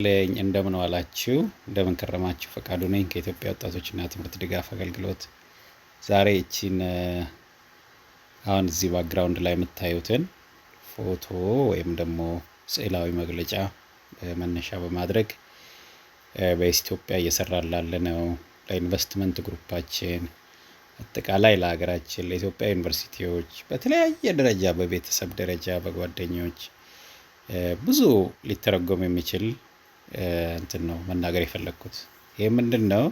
ለኝ እንደምን ዋላችሁ እንደምን ከረማችሁ ፈቃዱ ነኝ ከኢትዮጵያ ወጣቶችና ትምህርት ድጋፍ አገልግሎት። ዛሬ እቺን አሁን እዚህ ባክግራውንድ ላይ የምታዩትን ፎቶ ወይም ደግሞ ስዕላዊ መግለጫ መነሻ በማድረግ በኢትዮጵያ እየሰራን ላለነው ለኢንቨስትመንት ግሩፓችን አጠቃላይ ለሀገራችን ለኢትዮጵያ ዩኒቨርሲቲዎች በተለያየ ደረጃ በቤተሰብ ደረጃ በጓደኞች ብዙ ሊተረጎም የሚችል እንትን ነው መናገር የፈለኩት። ይሄ ምንድነው?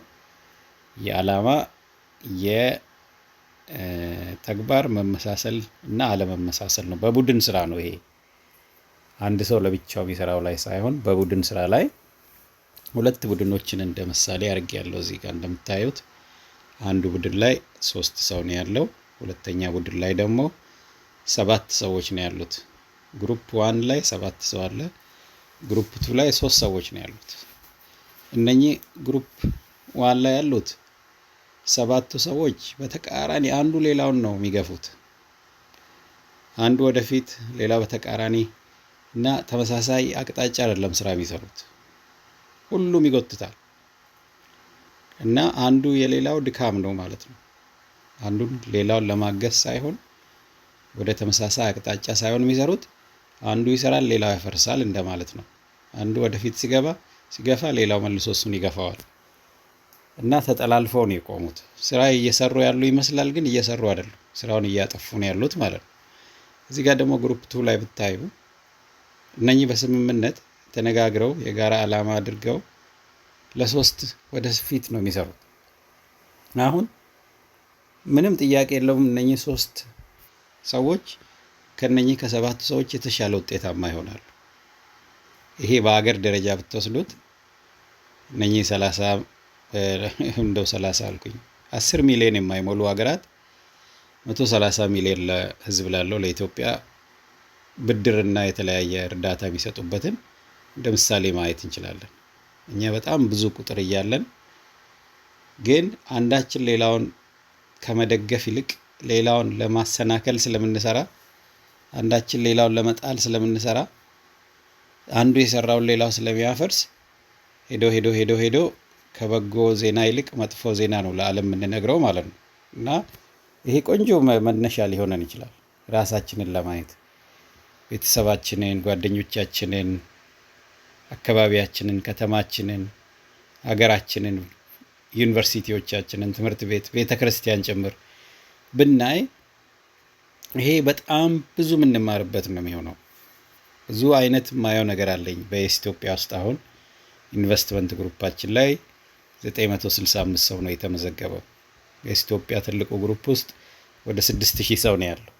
የዓላማ የተግባር መመሳሰል እና አለመመሳሰል ነው። በቡድን ስራ ነው። ይሄ አንድ ሰው ለብቻው ቢሰራው ላይ ሳይሆን በቡድን ስራ ላይ ሁለት ቡድኖችን እንደ ምሳሌ አድርጌያለሁ። እዚህ ጋር እንደምታዩት አንዱ ቡድን ላይ 3 ሰው ነው ያለው። ሁለተኛ ቡድን ላይ ደግሞ 7 ሰዎች ነው ያሉት። ግሩፕ 1 ላይ 7 ሰው አለ። ግሩፕ 2 ላይ 3 ሰዎች ነው ያሉት። እነኚህ ግሩፕ 1 ላይ ያሉት 7 ሰዎች በተቃራኒ አንዱ ሌላውን ነው የሚገፉት። አንዱ ወደፊት ሌላው በተቃራኒ እና ተመሳሳይ አቅጣጫ አይደለም ስራ የሚሰሩት። ሁሉም ይጎትታል እና አንዱ የሌላው ድካም ነው ማለት ነው። አንዱን ሌላውን ለማገዝ ሳይሆን ወደ ተመሳሳይ አቅጣጫ ሳይሆን የሚሰሩት አንዱ ይሰራል ሌላው ያፈርሳል እንደማለት ነው። አንዱ ወደፊት ሲገፋ ሌላው መልሶ እሱን ይገፋዋል እና ተጠላልፈው ነው የቆሙት። ስራ እየሰሩ ያሉ ይመስላል ግን እየሰሩ አይደለም። ስራውን እያጠፉ ነው ያሉት ማለት ነው። እዚህ ጋር ደግሞ ግሩፕ 2 ላይ ብታዩ እነኚህ በስምምነት ተነጋግረው የጋራ ዓላማ አድርገው ለ3 ወደፊት ነው የሚሰሩት። አሁን ምንም ጥያቄ የለውም እነኚህ 3 ሰዎች ከነኚህ ከ7 ሰዎች የተሻለ ውጤታማ ይሆናሉ። ይሄ በአገር ደረጃ ብትወስዱት እነኚህ 30 አልኩኝ 10 ሚሊዮን የማይሞሉ ሀገራት 130 ሚሊዮን ለህዝብ ላለው ለኢትዮጵያ ብድርና የተለያየ እርዳታ የሚሰጡበትን እንደ ምሳሌ ማየት እንችላለን። እኛ በጣም ብዙ ቁጥር እያለን ግን አንዳችን ሌላውን ከመደገፍ ይልቅ ሌላውን ለማሰናከል ስለምንሰራ አንዳችን ሌላውን ለመጣል ስለምንሰራ አንዱ የሰራውን ሌላው ስለሚያፈርስ ሄዶ ከበጎ ዜና ይልቅ መጥፎ ዜና ነው ለዓለም የምንነግረው ማለት ነው። እና ይሄ ቆንጆ መነሻ ሊሆነን ይችላል። ራሳችንን ለማየት ቤተሰባችንን፣ ጓደኞቻችንን፣ አካባቢያችንን፣ ከተማችንን፣ ሀገራችንን፣ ዩኒቨርሲቲዎቻችንን፣ ትምህርት ቤተክርስቲያን ጭምር ብናይ ይሄ በጣም ብዙ የምንማርበት ነው የሚሆነው። ብዙ አይነት ማየው ነገር አለኝ። በኢትዮጵያ ውስጥ አሁን ኢንቨስትመንት ግሩፓችን ላይ 965 ሰው ነው የተመዘገበው። በኢትዮጵያ ትልቁ ግሩፕ ውስጥ ወደ 6000 ሰው ነው ያለው።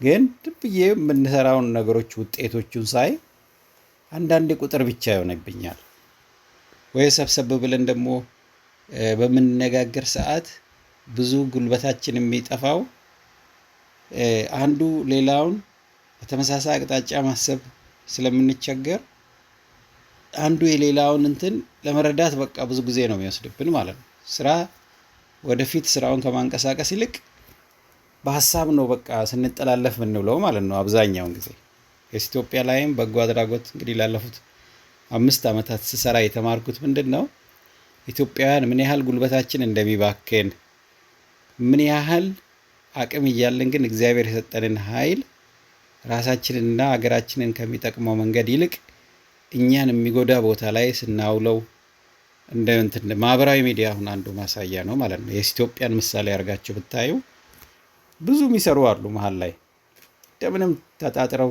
ግን ድብዬ የምንሰራውን ነገሮች ውጤቶቹን ሳይ አንዳንዴ ቁጥር ብቻ ይሆንብኛል። ወይ ሰብሰብ ብለን ደግሞ በምንነጋገር ሰዓት ብዙ ጉልበታችን የሚጠፋው አንዱ ሌላውን በተመሳሳይ አቅጣጫ ማሰብ ስለምንቸገር አንዱ የሌላውን እንትን ለመረዳት በቃ ብዙ ጊዜ ነው የሚወስድብን ማለት ነው። ስራ ወደፊት ስራውን ከማንቀሳቀስ ይልቅ በሐሳብ ነው በቃ ስንጠላለፍ ምንውለው ማለት ነው። አብዛኛውን ጊዜ ኢትዮጵያ ላይም በጎ አድራጎት እንግዲህ ላለፉት 5 ዓመታት ስሰራ የተማርኩት ምንድነው? ኢትዮጵያውያን ምን ያህል ጉልበታችን እንደሚባክን ምን ያህል አቅም እያለን ግን እግዚአብሔር የሰጠንን ኃይል ራሳችንንና ሀገራችንን ከሚጠቅመው መንገድ ይልቅ እኛን የሚጎዳ ቦታ ላይ ስናውለው እንደ ማህበራዊ ሚዲያ አሁን አንዱ ማሳያ ነው ማለት ነው። የኢትዮጵያን ምሳሌ አድርጋችሁ ብታዩ ብዙ የሚሰሩ አሉ መሀል ላይ እንደምንም ተጣጥረው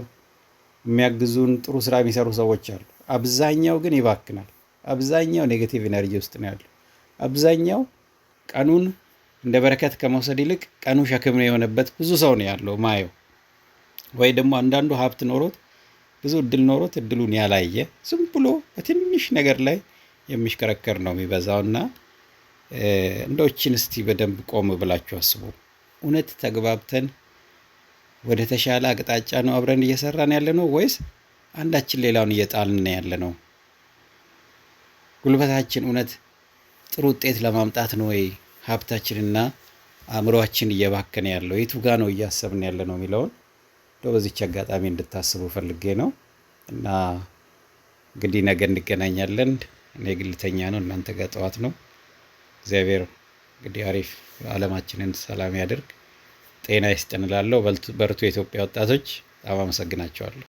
የሚያግዙን ጥሩ ስራ የሚሰሩ ሰዎች አሉ። አብዛኛው ግን ይባክናል። አብዛኛው ኔጌቲቭ ኢነርጂ ውስጥ ነው ያለው። አብዛኛው ቀኑን እንደ በረከት ከመውሰድ ይልቅ ቀኑ ሸክም የሆነበት ብዙ ሰው ነው ያለው ማየው። ወይ ደግሞ አንዳንዱ ሀብት ኖሮት ብዙ እድል ኖሮት እድሉን ያላየ ዝም ብሎ በትንሽ ነገር ላይ የሚሽከረከር ነው የሚበዛውና እንደውችን እስቲ በደንብ ቆም ብላችሁ አስቡ። እውነት ተግባብተን ወደ ተሻለ አቅጣጫ ነው አብረን እየሰራን ያለነው ወይስ አንዳችን ሌላውን እየጣልን ያለነው? ጉልበታችን እውነት ጥሩ ውጤት ለማምጣት ነው ወይ ሀብታችንና አእምሮአችን እየባከነ ያለው? የቱ ጋር ነው እያሰብን ያለነው የሚለውን በዚህች አጋጣሚ እንድታስቡ ፈልጌ ነው እና እንግዲህ ነገ እንገናኛለን። እኔ ግልተኛ ነው፣ እናንተ ጋር ጠዋት ነው። እግዚአብሔር እንግዲህ አሪፍ ዓለማችንን ሰላም ያድርግ። ጤና ይስጥን እላለሁ። በርቱ የኢትዮጵያ ወጣቶች። በጣም አመሰግናቸዋለሁ።